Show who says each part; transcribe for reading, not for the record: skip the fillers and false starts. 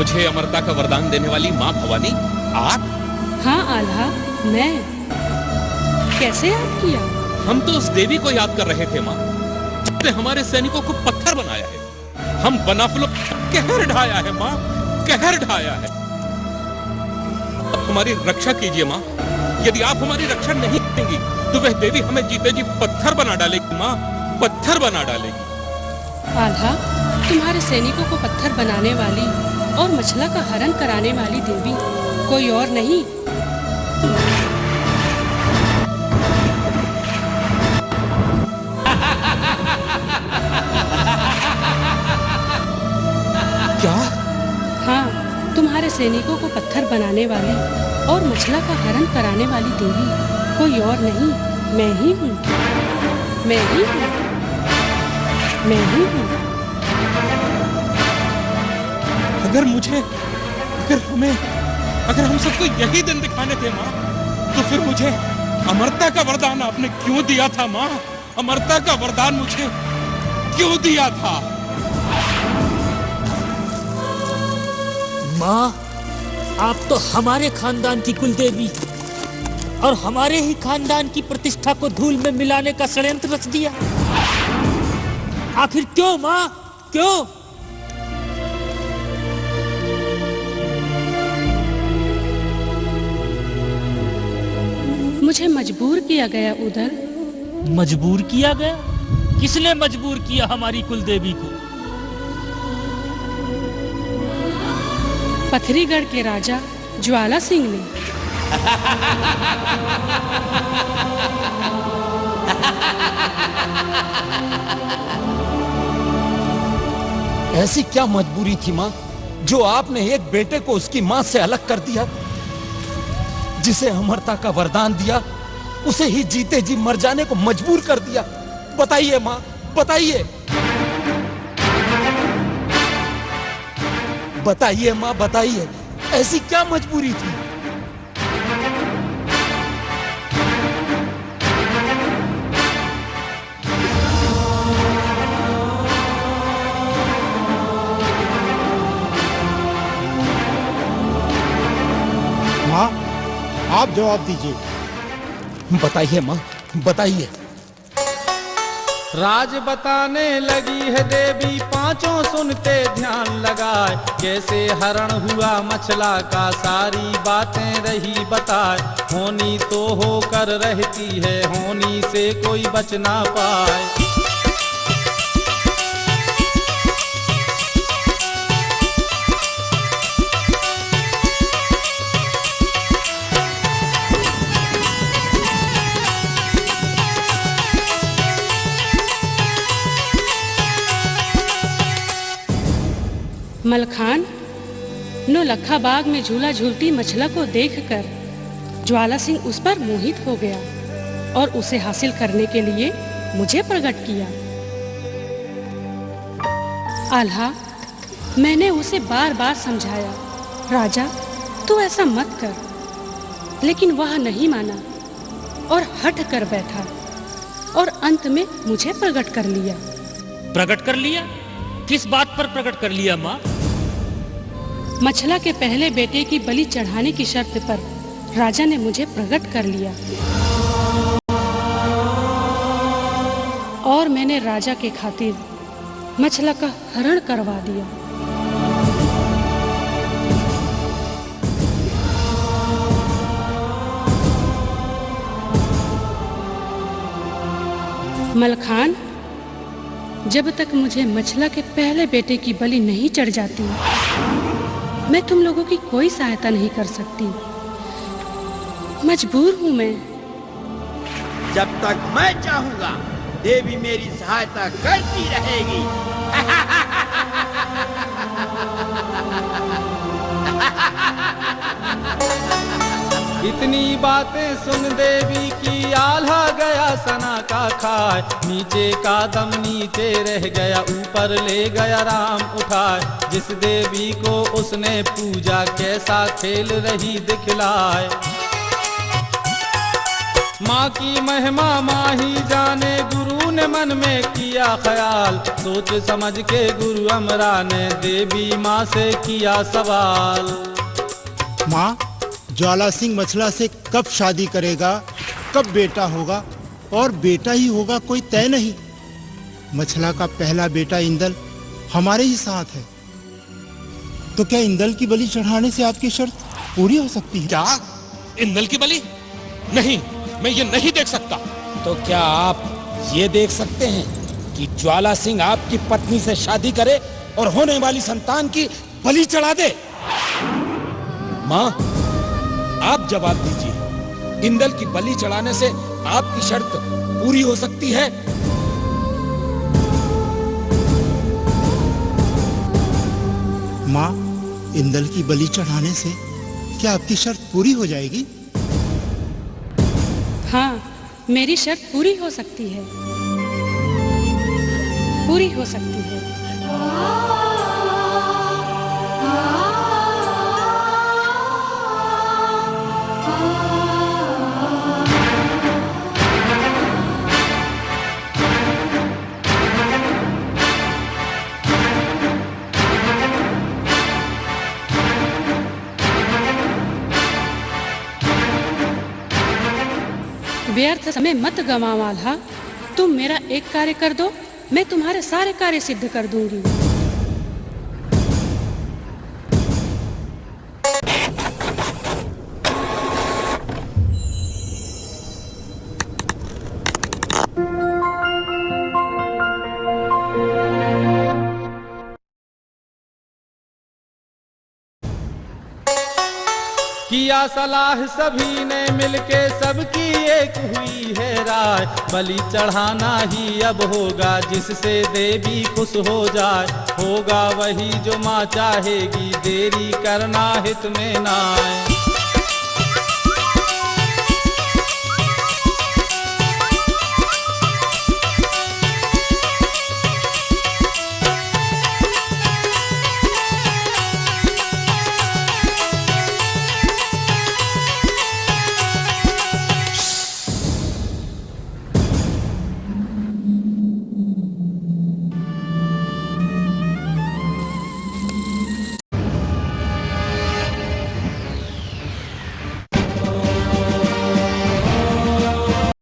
Speaker 1: मुझे अमरता का वरदान देने वाली माँ भवानी आप?
Speaker 2: हाँ आल्हा, मैं। कैसे याद किया?
Speaker 1: हम तो उस देवी को याद कर रहे थे माँ, जिसने हमारे सैनिकों को पत्थर बनाया है। हम बनाफलों कहर ढाया है माँ, कहर ढाया है। हमारी रक्षा कीजिए माँ। यदि आप हमारी रक्षा नहीं करेंगी तो वह देवी हमें जीते जी पत्थर बना डालेगी माँ, पत्थर बना डालेगी।
Speaker 2: आल्हा, तुम्हारे सैनिकों को पत्थर बनाने वाली और मछला का हरण कराने वाली देवी कोई और नहीं,
Speaker 1: क्या?
Speaker 2: हाँ, तुम्हारे सैनिकों को पत्थर बनाने वाली और मछला का हरण कराने वाली देवी कोई और नहीं, मैं ही हूँ, मैं ही हूँ, मैं ही हूँ।
Speaker 1: अगर हम सबको यही दिन दिखाने थे माँ, तो फिर मुझे अमरता का वरदान आपने क्यों दिया था माँ? अमरता का वरदान मुझे क्यों दिया था?
Speaker 3: माँ, आप तो हमारे खानदान की कुलदेवी और हमारे ही खानदान की प्रतिष्ठा को धूल में मिलाने का षड्यंत्र रच दिया। आखिर क्यों माँ, क्यों?
Speaker 2: मुझे मजबूर किया गया उदल।
Speaker 3: मजबूर किया गया? किसने मजबूर किया हमारी कुलदेवी को?
Speaker 2: पथरीगढ़ के राजा ज्वाला सिंह ने।
Speaker 4: ऐसी क्या मजबूरी थी माँ, जो आपने एक बेटे को उसकी माँ से अलग कर दिया? जिसे अमरता का वरदान दिया, उसे ही जीते जी मर जाने को मजबूर कर दिया। बताइए माँ, बताइए, बताइए माँ, बताइए, ऐसी क्या मजबूरी थी?
Speaker 5: माँ, आप जवाब दीजिए।
Speaker 4: बताइए माँ, बताइए।
Speaker 6: राज बताने लगी है देवी, पांचों सुनते ध्यान लगाए। कैसे हरण हुआ मछला का, सारी बातें रही बताए। होनी तो होकर रहती है, होनी से कोई बच ना पाए।
Speaker 2: मलखान, नौलखा बाग में झूला झूलती मछला को देखकर ज्वाला सिंह उस पर मोहित हो गया और उसे हासिल करने के लिए मुझे प्रकट किया। आल्हा, मैंने उसे बार बार समझाया, राजा तू ऐसा मत कर, लेकिन वह नहीं माना और हट कर बैठा और अंत में मुझे प्रकट कर लिया।
Speaker 3: प्रकट कर लिया? किस बात पर प्रकट कर लिया माँ?
Speaker 2: मछला के पहले बेटे की बलि चढ़ाने की शर्त पर राजा ने मुझे प्रकट कर लिया और मैंने राजा के खातिर मछला का हरण करवा दिया। मलखान, जब तक मुझे मछला के पहले बेटे की बलि नहीं चढ़ जाती, मैं तुम लोगों की कोई सहायता नहीं कर सकती। मजबूर हूं मैं।
Speaker 7: जब तक मैं चाहूंगा, देवी मेरी सहायता करती रहेगी।
Speaker 6: इतनी बातें सुन देवी की, आल्हा गया सना का खाए। नीचे का दम नीचे रह गया, ऊपर ले गया राम उठाए। जिस देवी को उसने पूजा, कैसा खेल रही दिखलाए। माँ की महिमा माँ ही जाने, गुरु तूने मन में किया ख्याल, सोच समझ के गुरु अमरा ने देवी माँ से किया सवाल।
Speaker 5: माँ, ज्वाला सिंह मछला से कब शादी करेगा, कब बेटा होगा, और बेटा ही होगा कोई तय नहीं। मछला का पहला बेटा इंदल हमारे ही साथ है, तो क्या इंदल की बलि चढ़ाने से आपकी शर्त पूरी हो सकती है?
Speaker 1: क्या इंदल की बलि? नहीं, मैं ये नहीं देख सकता।
Speaker 4: तो क्या आप ये देख सकते हैं कि ज्वाला सिंह आपकी पत्नी से शादी करे और होने वाली संतान की बलि चढ़ा दे? माँ, आप जवाब दीजिए, इंदल की बलि चढ़ाने से आपकी शर्त पूरी हो सकती है?
Speaker 5: माँ, इंदल की बलि चढ़ाने से क्या आपकी शर्त पूरी हो जाएगी?
Speaker 2: हाँ, मेरी शर्त पूरी हो सकती है, पूरी हो सकती है। व्यर्थ समय मत गवाओ आल्हा, तुम मेरा एक कार्य कर दो, मैं तुम्हारे सारे कार्य सिद्ध कर दूंगी।
Speaker 6: किया सलाह सभी ने मिलके, सबकी एक हुई है राय, बलि चढ़ाना ही अब होगा जिससे देवी खुश हो जाए, होगा वही जो माँ चाहेगी, देरी करना हित में ना आए।